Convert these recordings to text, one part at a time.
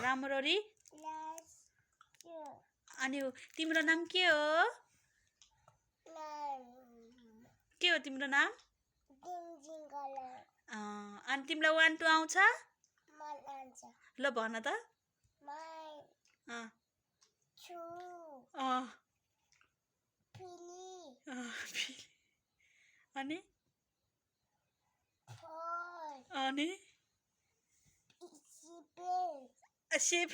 राम्ररी अनि तिम्रो नाम के हो तिम्रो नाम अनि तिमीलाई 1 2 आउँछ ल भन त अनि शेप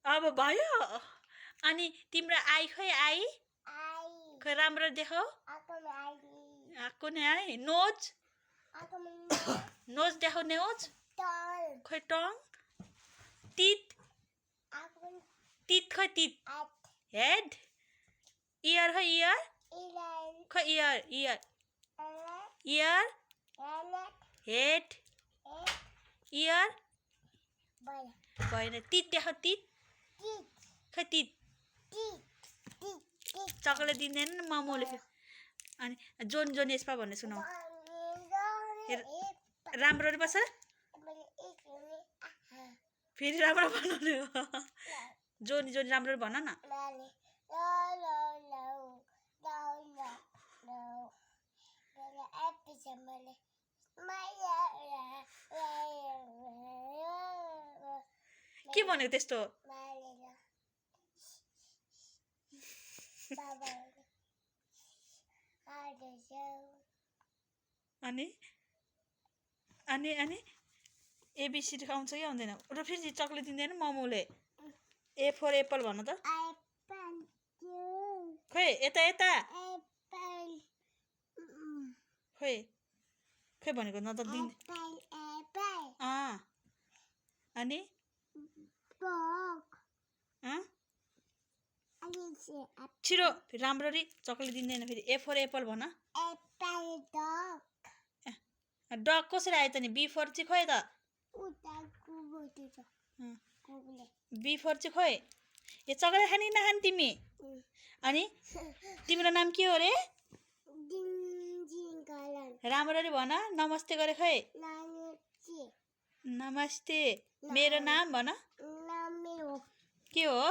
अब भयो अनि तिम्रो आई खै आई खै राम्रो देखाऊ आको नै आई नोज नोज देखाऊ नोज खै टङ टिथ टिथ खै टिथ हेड इयर खै इयर खै year year year head year भएन टिथ देखाऊ टिथ खै टिथ चक्लेट दिँदैन मोमोले अनि जोन जोन यसपा भन्ने सुनाऊ राम्रो बस फेरि राम्रो बनाउने हो जोनी जोनी राम्रो भन न के भनेको त्यस्तो अनि अनि अनि एबिसिडी आउँछ कि आउँदैन र फेरि चक्लेट दिँदैन मोमोले ए फोर एप्पल भन त खै यता यता खै खै भनेको न त दिन अनि छिरो राम्ररी चक्लेट दिँदैन फेरि ए फोर एप्पल भन डग कसरी आयो त नि बी फोर चाहिँ खोइ त बी फोर चाहिँ खोइ ए चक्लेट खाने नखाने तिमी अनि तिम्रो नाम के हो रे राम्ररी भन नमस्ते गरे खै नमस्ते मेरो नाम भन के हो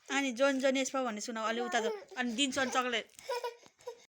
अनि जोन जोन यसपा भन्ने सुनाऊ अलि उता अनि दिन्छु अनि चक्लेट